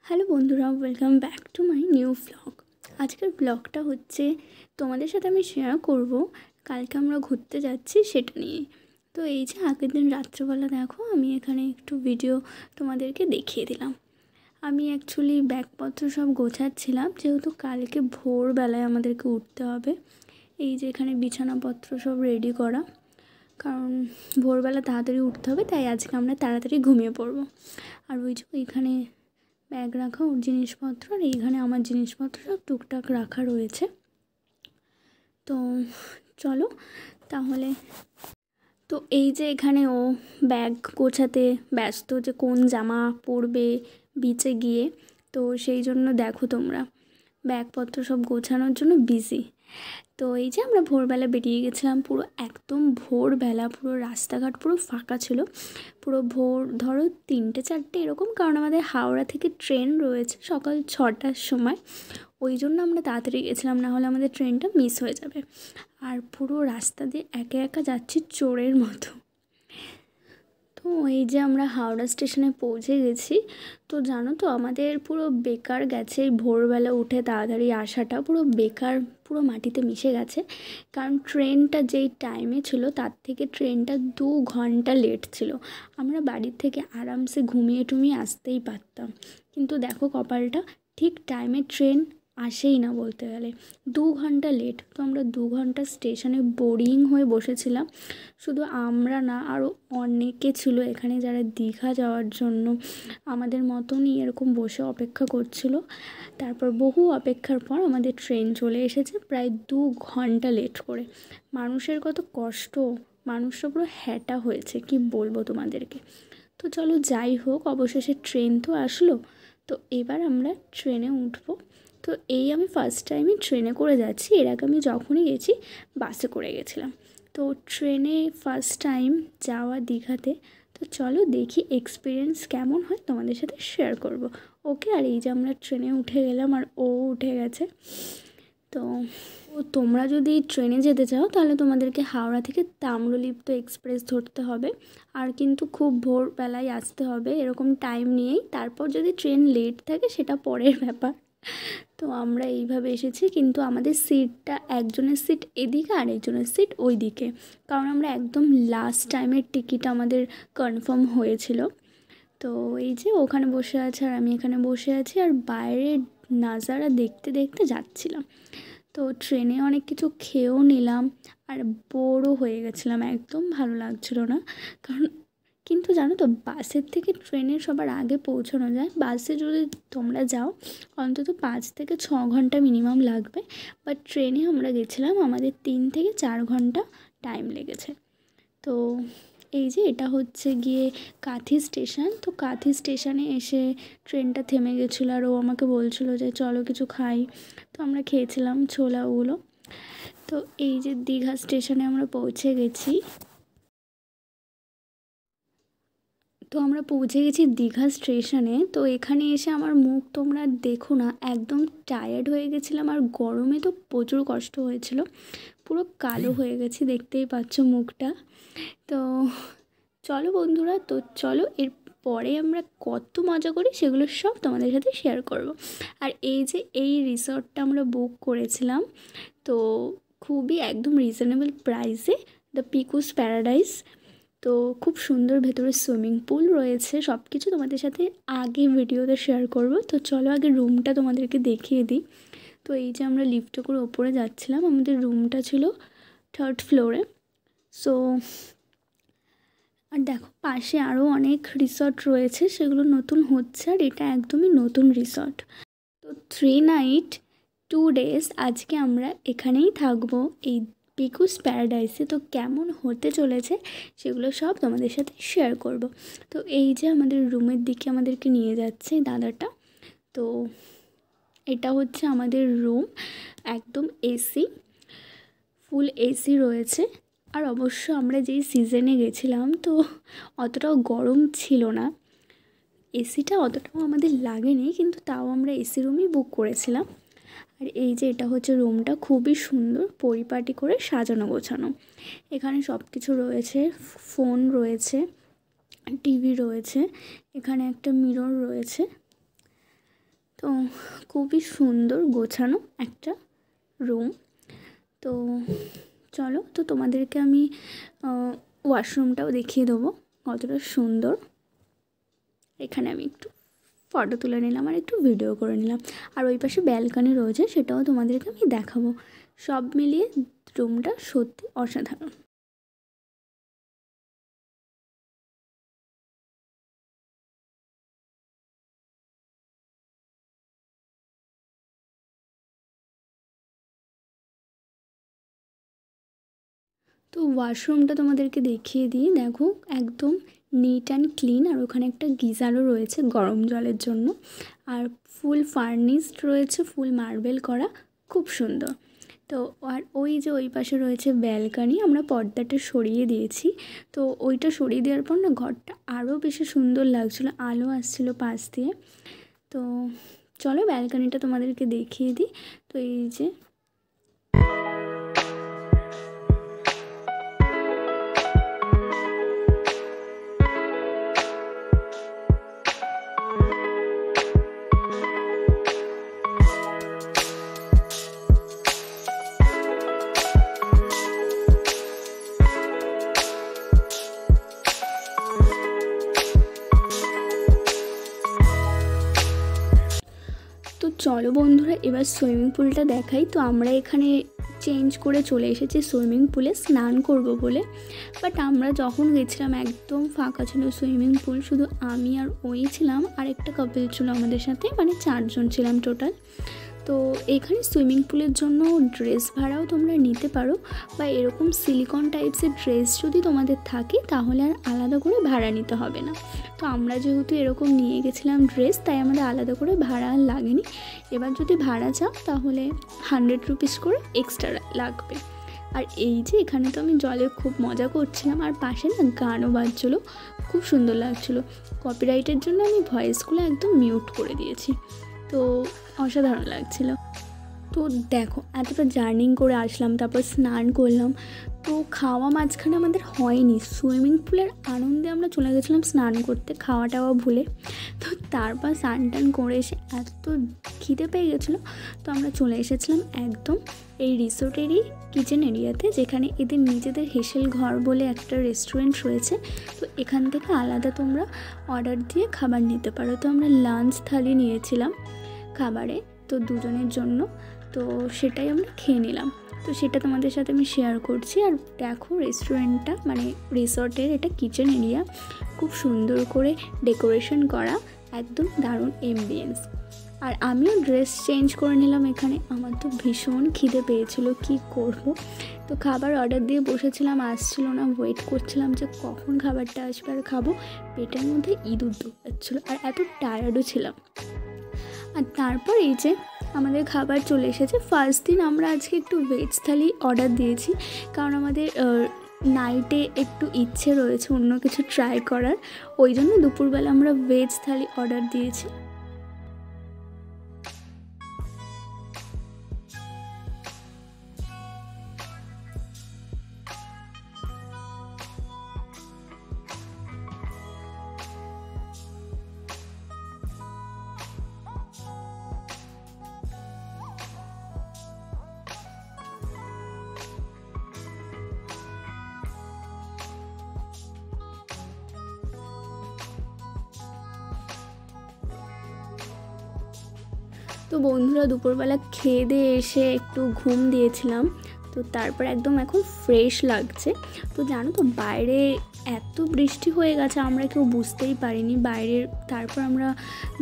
Hello বন্ধুরা, welcome back to my new blog. আজকের ব্লগটা হচ্ছে তোমাদের সাথে আমি শেয়ার করব কালকে আমরা ঘুরতে যাচ্ছি সেটা নিয়ে। তো এই যে আগের দিন রাত্রেবেলা দেখো আমি এখানে একটু ভিডিও তোমাদেরকে দেখিয়ে দিলাম। আমি অ্যাকচুয়ালি ব্যাগপত্র সব গোছাচ্ছিলাম, যেহেতু কালকে ভোরবেলায় আমাদেরকে উঠতে হবে। এই যে এখানে বিছানাপত্র সব রেডি করা, কারণ ভোরবেলা তাড়াতাড়ি উঠতে হবে, তাই আজকে আমরা তাড়াতাড়ি ঘুমিয়ে পড়বো। আর ওই যে ওইখানে ব্যাগ রাখা ওর জিনিসপত্র, আর এইখানে আমার জিনিসপত্র সব টুকটাক রাখা রয়েছে। তো চলো তাহলে। তো এই যে এখানে ও ব্যাগ গোছাতে ব্যস্ত, যে কোন জামা পরবে বিচে গিয়ে। তো সেই জন্য দেখো তোমরা ব্যাগপত্র সব গোছানোর জন্য বিজি। তো এই যে আমরা ভোরবেলা বেরিয়ে গেছিলাম, পুরো একদম ভোরবেলা, পুরো রাস্তাঘাট পুরো ফাঁকা ছিল। পুরো ভোর ধরো 3টে 4টে এরকম, কারণ আমাদের হাওড়া থেকে ট্রেন রয়েছে সকাল 6টার সময়। ওই জন্য আমরা তাড়াতাড়ি গেছিলাম, না হলে আমাদের ট্রেনটা মিস হয়ে যাবে। আর পুরো রাস্তা দিয়ে একা একা যাচ্ছি চোরের মতো। তো এই যে আমরা হাওড়া স্টেশনে পৌঁছে গেছি। তো জানো তো আমাদের পুরো বেকার গেছে, ভোরবেলা উঠে তাড়াতাড়ি আসাটা পুরো বেকার, পুরো মাটিতে মিশে গেছে। কারণ ট্রেনটা যেই টাইমে ছিল তার থেকে ট্রেনটা 2 ঘন্টা লেট ছিল। আমরা বাড়ির থেকে আরামসে ঘুমিয়ে টুমিয়ে আসতেই পারতাম, কিন্তু দেখো কপালটা, ঠিক টাইমে ট্রেন আসেই না বলতে গেলে, 2 ঘন্টা লেট। তো আমরা 2 ঘন্টা স্টেশনে বোরিং হয়ে বসেছিলাম। শুধু আমরা না, আরও অনেকে ছিল এখানে যারা দীঘা যাওয়ার জন্য আমাদের মতনই এরকম বসে অপেক্ষা করছিল। তারপর বহু অপেক্ষার পর আমাদের ট্রেন চলে এসেছে, প্রায় 2 ঘন্টা লেট করে। মানুষের কত কষ্ট, মানুষরা পুরো হ্যাটা হয়েছে, কি বলবো তোমাদেরকে। তো চলো যাই হোক, অবশেষে ট্রেন তো আসলো। তো এবার আমরা ট্রেনে উঠবো। তো এই আমি ফার্স্ট টাইমই ট্রেনে করে যাচ্ছি, এর আগে আমি যখনই গেছি বাসে করে গেছিলাম। তো ট্রেনে ফার্স্ট টাইম যাওয়া দীঘাতে। তো চলো দেখি এক্সপিরিয়েন্স কেমন হয়, তোমাদের সাথে শেয়ার করব। ওকে, আর এই যে আমরা ট্রেনে উঠে গেলাম আর ও উঠে গেছে। তো তোমরা যদি ট্রেনে যেতে চাও তাহলে তোমাদেরকে হাওড়া থেকে তাম্রলিপ্ত এক্সপ্রেস ধরতে হবে। আর কিন্তু খুব ভোরবেলায় আসতে হবে, এরকম টাইম নিয়েই। তারপর যদি ট্রেন লেট থাকে সেটা পরের ব্যাপার। তো আমরা এইভাবে এসেছি, কিন্তু আমাদের সিটটা, একজনের সিট এদিকে আর একজনের সিট ওই দিকে, কারণ আমরা একদম লাস্ট টাইমের টিকিট আমাদের কনফার্ম হয়েছিল। তো এই যে ওখানে বসে আছে আর আমি এখানে বসে আছি, আর বাইরের নাজারা দেখতে দেখতে যাচ্ছিলাম। তো ট্রেনে অনেক কিছু খেয়েও নিলাম, আর বোরও হয়ে গেছিলাম, একদম ভালো লাগছিল না। কারণ কিন্তু জানো তো, বাসের থেকে ট্রেনে সবার আগে পৌঁছানো যায়। বাসে যদি তোমরা যাও অন্তত 5 থেকে 6 ঘন্টা মিনিমাম লাগবে, বাট ট্রেনে আমরা গেছিলাম, আমাদের 3 থেকে 4 ঘন্টা টাইম লেগেছে। তো এই যে এটা হচ্ছে গিয়ে কাঁথি স্টেশন। তো কাঁথি স্টেশনে এসে ট্রেনটা থেমে গেছিলো, আর ও আমাকে বলছিল যে চলো কিছু খাই। তো আমরা খেয়েছিলাম ছোলাগুলো। তো এই যে দীঘা স্টেশনে আমরা পৌঁছে গেছি। তো আমরা পৌঁছে গেছি দীঘা স্টেশনে। তো এখানে এসে আমার মুখ তোমরা দেখো না, একদম টায়ার্ড হয়ে গেছিলাম, আর গরমে তো প্রচুর কষ্ট হয়েছিল, পুরো কালো হয়ে গেছি, দেখতেই পাচ্ছ মুখটা। তো চলো বন্ধুরা, তো চলো এর পরে আমরা কত মজা করি সেগুলো সব তোমাদের সাথে শেয়ার করব। আর এই যে এই রিসর্টটা আমরা বুক করেছিলাম, তো খুবই একদম রিজনেবল প্রাইসে, দ্য পিকুস প্যারাডাইস। তো খুব সুন্দর, ভেতরে সুইমিং পুল রয়েছে, সব কিছু তোমাদের সাথে আগে ভিডিওতে শেয়ার করব। তো চলো আগে রুমটা তোমাদেরকে দেখিয়ে দিই। তো এই যে আমরা লিফটে করে ওপরে যাচ্ছিলাম, আমাদের রুমটা ছিল 3rd ফ্লোরে। সো আর দেখো পাশে আরও অনেক রিসর্ট রয়েছে, সেগুলো নতুন হচ্ছে, আর এটা একদমই নতুন রিসর্ট। তো 3 নাইট 2 ডেজ আজকে আমরা এখানেই থাকবো, এই পিকুস প্যারাডাইসে। তো কেমন হতে চলেছে সেগুলো সব তোমাদের সাথে শেয়ার করব। তো এই যে আমাদের রুমের দিকে আমাদেরকে নিয়ে যাচ্ছে দাদাটা। তো এটা হচ্ছে আমাদের রুম, একদম এসি, ফুল এসি রয়েছে। আর অবশ্য আমরা যেই সিজনে গেছিলাম তো অতটাও গরম ছিল না, এসিটা অতটাও আমাদের লাগেনি, কিন্তু তাও আমরা এসি রুমই বুক করেছিলাম। আর এই যে এটা হচ্ছে রুমটা, খুবই সুন্দর পরিপাটি করে সাজানো গোছানো। এখানে সব কিছু রয়েছে, ফোন রয়েছে, টিভি রয়েছে, এখানে একটা মিরর রয়েছে। তো খুবই সুন্দর গোছানো একটা রুম। তো চলো, তো তোমাদেরকে আমি ওয়াশরুমটাও দেখিয়ে দেবো কতটা সুন্দর। এখানে আমি একটু ফটো তুলে নিলাম আর একটু ভিডিও করে নিলাম, আর ওই পাশে ব্যালকনি রয়েছে, সেটাও তোমাদেরকে আমি দেখাবো। সব মিলিয়ে রুমটা সত্যি অসাধারণ। তো ওয়াশরুমটা তোমাদেরকে দেখিয়ে দিই। দেখো একদম নিট অ্যান্ড ক্লিন, আর ওখানে একটা গিজারও রয়েছে গরম জলের জন্য, আর ফুল ফার্নিশড রয়েছে, ফুল মার্বেল করা, খুব সুন্দর। তো আর ওই যে ওই পাশে রয়েছে ব্যালকনি, আমরা পর্দাটা সরিয়ে দিয়েছি। তো ওইটা সরিয়ে দেওয়ার পর না ঘরটা আরও বেশি সুন্দর লাগছিলো, আলো আসছিলো পাশ দিয়ে। তো চলো ব্যালকনিটা তোমাদেরকে দেখিয়ে দিই। তো এই যে তো চলো বন্ধুরা, এবার সুইমিং পুলটা দেখাই। তো আমরা এখানে চেঞ্জ করে চলে এসেছি সুইমিং পুলে স্নান করব বলে, বাট আমরা যখন গেছিলাম একদম ফাঁকা ছিল সুইমিং পুল, শুধু আমি আর ওই ছিলাম, আর একটা কাপল ছিল আমাদের সাথে, মানে 4 জন ছিলাম টোটাল। তো এখানে সুইমিং পুলের জন্য ড্রেস ভাড়াও তোমরা নিতে পারো, বা এরকম সিলিকন টাইপসের ড্রেস যদি তোমাদের থাকে তাহলে আর আলাদা করে ভাড়া নিতে হবে না। তো আমরা যেহেতু এরকম নিয়ে গেছিলাম ড্রেস, তাই আমাদের আলাদা করে ভাড়া আর লাগেনি। এবার যদি ভাড়া চাও তাহলে 100 রুপিস করে এক্সট্রা লাগবে। আর এই যে এখানে তো আমি জলে খুব মজা করছিলাম, আর পাশে না গানও বাজছিলো, খুব সুন্দর লাগছিলো। কপিরাইটের জন্য আমি ভয়েসগুলো একদম মিউট করে দিয়েছি। তো অসাধারণ লাগছিল। তো দেখো এতটা জার্নি করে আসলাম, তারপর স্নান করলাম, তো খাওয়া মাঝখানে আমাদের হয়নি। সুইমিং পুলের আনন্দে আমরা চলে গেছিলাম স্নান করতে, খাওয়া টাওয়া ভুলে। তো তারপর স্নান টান করে এসে এত খিদে পেয়ে গেছিলো, তো আমরা চলে এসেছিলাম একদম এই রিসোর্টেরই কিচেন এরিয়াতে, যেখানে এদের নিজেদের হেসেল ঘর বলে একটা রেস্টুরেন্ট রয়েছে। তো এখান থেকে আলাদা তোমরা অর্ডার দিয়ে খাবার নিতে পারো। তো আমরা লাঞ্চ থালি নিয়েছিলাম খাবারে, তো দুজনের জন্য, তো সেটাই আমরা খেয়ে নিলাম। তো সেটা তোমাদের সাথে আমি শেয়ার করছি। আর দেখো রেস্টুরেন্টটা, মানে রিসর্টের এটা কিচেন এরিয়া, খুব সুন্দর করে ডেকোরেশন করা, একদম দারুণ এমবিয়েন্স। আর আমিও ড্রেস চেঞ্জ করে নিলাম এখানে, আমার তো ভীষণ খিদে পেয়েছিল, কি করব। তো খাবার অর্ডার দিয়ে বসেছিলাম, আসছিল না, ওয়েট করছিলাম যে কখন খাবারটা আসবে আর খাবো। পেটের মধ্যে ইঁদুর ঢুকাচ্ছিলো, আর এত টায়ার্ডও ছিলাম। আর তারপর এই যে আমাদের খাবার চলে এসেছে। ফার্স্ট দিন আমরা আজকে একটু ভেজ থালি অর্ডার দিয়েছি, কারণ আমাদের নাইটে একটু ইচ্ছে রয়েছে অন্য কিছু ট্রাই করার, ওই জন্য দুপুরবেলা আমরা ভেজ থালি অর্ডার দিয়েছি। তো বন্ধুরা দুপুরবেলা খেয়ে দিয়ে এসে একটু ঘুম দিয়েছিলাম, তো তারপর একদম এখন ফ্রেশ লাগছে। তো জানো তো বাইরে এত বৃষ্টি হয়ে গেছে, আমরা কেউ বুঝতেই পারিনি বাইরের। তারপর আমরা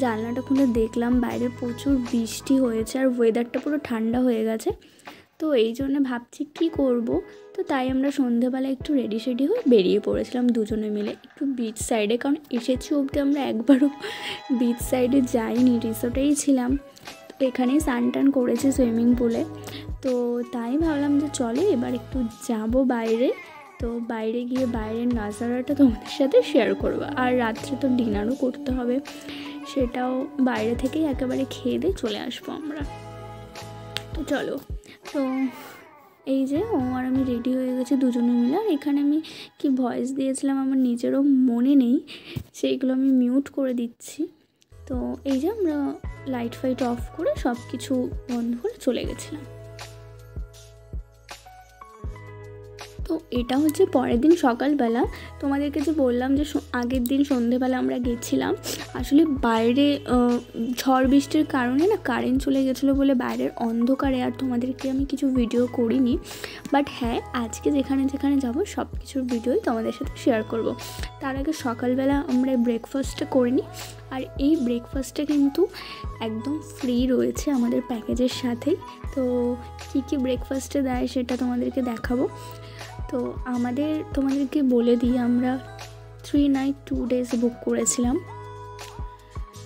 জানলাটা খুলে দেখলাম বাইরে প্রচুর বৃষ্টি হয়েছে, আর ওয়েদারটা পুরো ঠান্ডা হয়ে গেছে। তো এই জন্য ভাবছি কী করব। তো তাই আমরা সন্ধেবেলা একটু রেডি সেডি হয়ে বেরিয়ে পড়েছিলাম দুজনে মিলে একটু বিচ সাইডে, কারণ এসেছি অবধি আমরা একবারও বিচ সাইডে যাইনি, রিসোর্টেই ছিলাম। এখানেই স্নান টান করেছি সুইমিং পুলে। তো তাই ভাবলাম যে চলে এবার একটু যাব বাইরে। তো বাইরে গিয়ে বাইরের নাজারাটা তোমাদের সাথে শেয়ার করবো, আর রাত্রে তো ডিনারও করতে হবে, সেটাও বাইরে থেকেই একেবারে খেয়ে দিয়ে চলে আসবো আমরা। তো চলো, তো এই যে ও আর আমি রেডি হয়ে গেছি দুজনে মিলে। আর এখানে আমি কি ভয়েস দিয়েছিলাম আমার নিজেরও মনে নেই, সেইগুলো আমি মিউট করে দিচ্ছি। তো এই যে আমরা লাইট ফাইট অফ করে সব কিছু বন্ধ করে চলে গেছিলাম। তো এটা হচ্ছে পরের দিন সকালবেলা। তোমাদেরকে যে বললাম যে আগের দিন সন্ধেবেলা আমরা গেছিলাম, আসলে বাইরে ঝড় বৃষ্টির কারণে না কারেন্ট চলে গেছিলো বলে বাইরের অন্ধকারে আর তোমাদেরকে আমি কিছু ভিডিও করিনি। বাট হ্যাঁ, আজকে যেখানে যেখানে যাব সব কিছুর ভিডিওই তোমাদের সাথে শেয়ার করব। তার আগে সকালবেলা আমরা ব্রেকফাস্টটা করিনি, আর এই ব্রেকফাস্টটা কিন্তু একদম ফ্রি রয়েছে আমাদের প্যাকেজের সাথেই। তো কী কী ব্রেকফাস্টে দেয় সেটা তোমাদেরকে দেখাবো। তো তোমাদেরকে বলে দিই, আমরা 3 নাইট 2 ডেজ বুক করেছিলাম।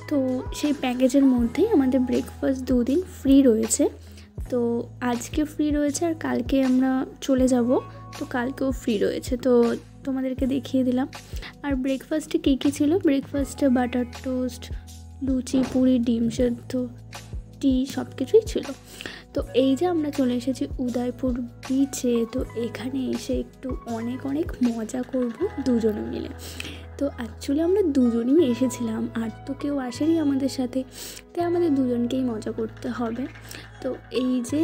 তো সেই প্যাকেজের মধ্যেই আমাদের ব্রেকফাস্ট 2 দিন ফ্রি রয়েছে। তো আজকে ফ্রি রয়েছে আর কালকে আমরা চলে যাব, তো কালকেও ফ্রি রয়েছে। তো তোমাদেরকে দেখিয়ে দিলাম। আর ব্রেকফাস্টে কী কী ছিল, ব্রেকফাস্টে বাটার টোস্ট, লুচি, পুরি, ডিম সেদ্ধ, টি সব কিছুই ছিল। তো এই যে আমরা চলে এসেছি উদয়পুর বিচে। তো এখানে এসে একটু অনেক মজা করব দুজনে মিলে। তো অ্যাকচুয়ালি আমরা দুজনেই এসেছিলাম, আর তো কেউ আসেনি আমাদের সাথে, তাই আমাদের দুজনকেই মজা করতে হবে। তো এই যে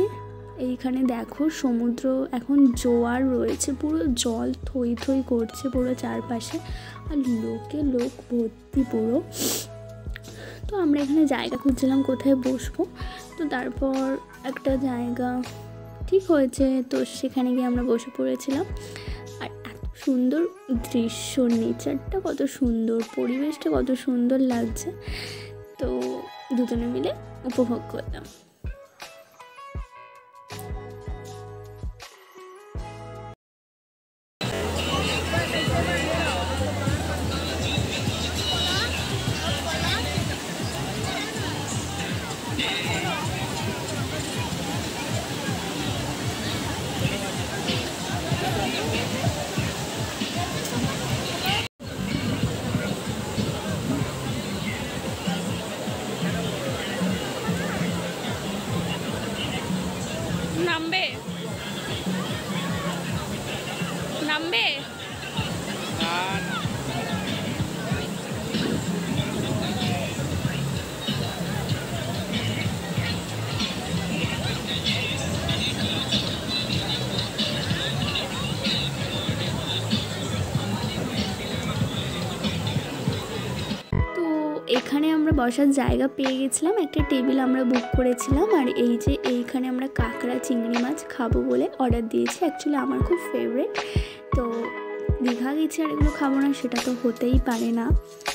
এইখানে দেখো সমুদ্র, এখন জোয়ার রয়েছে, পুরো জল থই থই করছে পুরো চারপাশে, আর লোক ভর্তি পুরো। তো আমরা এখানে জায়গা খুঁজছিলাম কোথায় বসবো। তো তারপর একটা জায়গা ঠিক হয়েছে, তো সেখানে গিয়ে আমরা বসে পড়েছিলাম। আর এত সুন্দর দৃশ্য, নেচারটা কত সুন্দর, পরিবেশটা কত সুন্দর লাগছে, তো দুজনে মিলে উপভোগ করলাম। নামবে এখানে আমরা বসার জায়গা পেয়ে গেছিলাম, একটা টেবিল আমরা বুক করেছিলাম। আর এই যে এইখানে আমরা কাঁকড়া চিংড়ি মাছ খাবো বলে অর্ডার দিয়েছি। অ্যাকচুয়ালি আমার খুব ফেভারিট, তো দীঘা গেছি আর এগুলো খাবো না সেটা তো হতেই পারে না।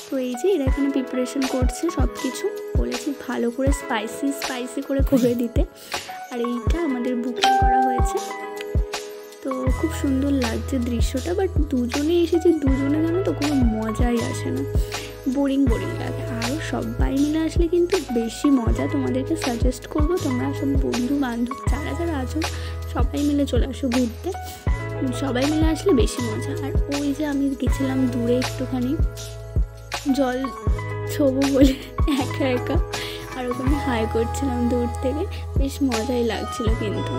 তো এই যে এরা এখানে প্রিপারেশন করছে সব কিছু, বলেছি ভালো করে স্পাইসি করে দিতে। আর এইটা আমাদের বুকিং করা হয়েছে। তো খুব সুন্দর লাগছে দৃশ্যটা, বাট দুজনে এসেছি, দুজনে জানো তো কোনো মজাই আসে না, বোরিং লাগে। আরও সবাই মিলে আসলে কিন্তু বেশি মজা। তোমাদেরকে সাজেস্ট করবো তোমরা সব বন্ধু বান্ধব যারা আছো সবাই মিলে চলে আসো ঘুরতে, সবাই মিলে আসলে বেশি মজা। আর ওই যে আমি গেছিলাম দূরে একটুখানি জল ছোবো বলে একা, আর ওখানে হাই করছিলাম দূর থেকে, বেশ মজাই লাগছিল কিন্তু।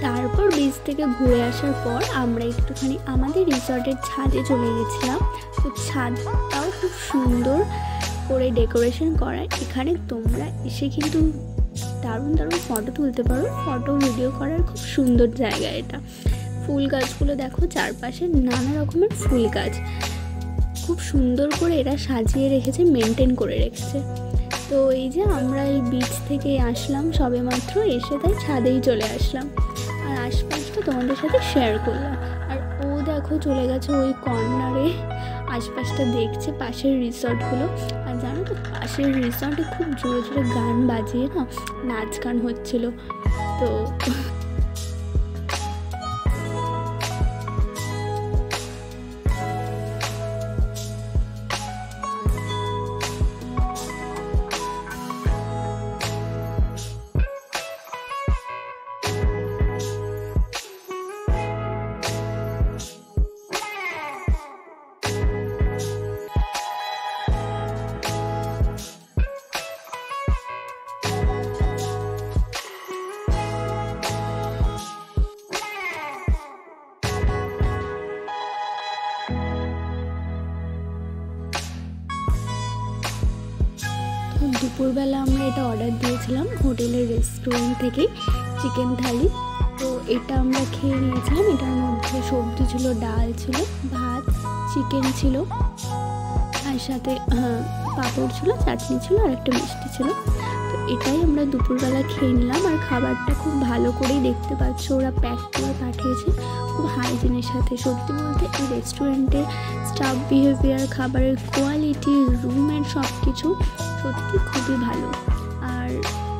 তারপর বিচ থেকে ঘুরে আসার পর আমরা একটুখানি আমাদের রিসর্টের ছাদে চলে গেছিলাম। তো ছাদটাও খুব সুন্দর করে ডেকোরেশন করা, এখানে তোমরা এসে কিন্তু দারুণ ফটো তুলতে পারো, ফটো ভিডিও করার খুব সুন্দর জায়গা এটা। ফুল গাছগুলো দেখো, চারপাশে নানা রকমের ফুল গাছ খুব সুন্দর করে এরা সাজিয়ে রেখেছে, মেনটেন করে রেখেছে। তো এই যে আমরা এই বিচ থেকে আসলাম সবে মাত্র, এসে তাই ছাদেই চলে আসলাম আর আশপাশটা তোমাদের সাথে শেয়ার করলাম। আর ও দেখো চলে গেছে ওই কর্নারে, আশপাশটা দেখছে পাশের রিসর্টগুলো। আর জানো তো পাশের রিসর্টে খুব জোরে গান বাজিয়ে না নাচ গান হচ্ছিল। তো দুপুরবেলা আমরা এটা অর্ডার দিয়েছিলাম হোটেলের রেস্টুরেন্ট থেকে, চিকেন থালি। তো এটা আমরা খেয়ে নিয়েছিলাম। এটার মধ্যে সবজি ছিল, ডাল ছিল, ভাত, চিকেন ছিল, আর সাথে পাঁপড় ছিল, চাটনি ছিল, আর একটা মিষ্টি ছিল। তো এটাই আমরা দুপুরবেলা খেয়ে নিলাম। আর খাবারটা খুব ভালো করেই দেখতে পাচ্ছ ওরা প্যাক করে পাঠিয়েছে, খুব হাইজিনের সাথে। সত্যি বলতে এই রেস্টুরেন্টের স্টাফ বিহেভিয়ার, খাবারের কোয়ালিটি, রুমের সব কিছু সত্যি খুবই ভালো। আর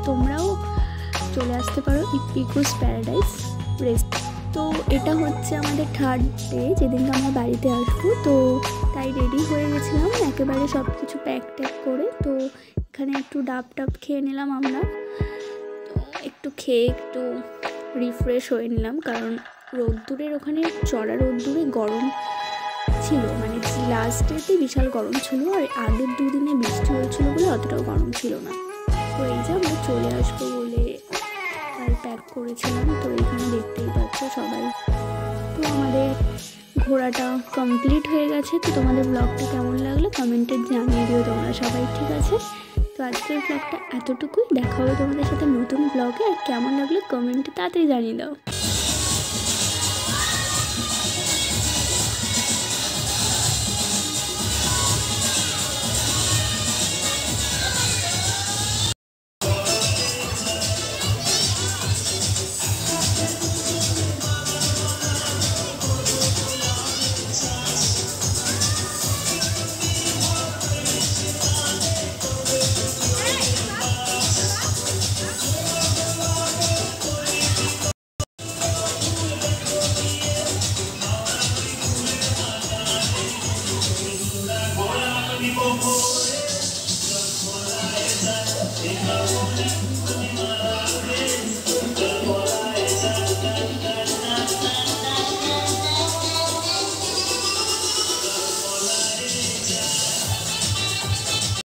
তোমরাও চলে আসতে পারো ইপিকোস প্যারাডাইস রেস্ট। তো এটা হচ্ছে আমাদের থার্ড ডে, যেদিনকে আমরা বাড়িতে আসবো। তো তাই রেডি হয়ে গেছিলাম একেবারে সব কিছু প্যাক ট্যাক করে। তো এখানে একটু ডাব খেয়ে নিলাম আমরা। তো একটু খেয়ে একটু রিফ্রেশ হয়ে নিলাম, কারণ রোদ্দুরের ওখানে চড়া রোদ্দুরে গরম ছিল, মানে লাস্ট ডেতে বিশাল গরম ছিল, আর আগের দুদিনে বৃষ্টি হয়েছিল বলে অতটাও গরম ছিল না। তো এই যে আমরা চলে আসবো বলে আর প্যাক করেছিলাম। তো এখানে দেখতেই পাচ্ছ সবাই। তো আমাদের ঘোরাটা কমপ্লিট হয়ে গেছে। তো তোমাদের ব্লগটা কেমন লাগলো কমেন্টে জানিয়ে দিও তোমরা সবাই, ঠিক আছে? তো আজকের ব্লগটা এতটুকুই। দেখা হবে তোমাদের সাথে নতুন ব্লগে। আর কেমন লাগলো কমেন্টে তাড়াতাড়ি জানিয়ে দাও। People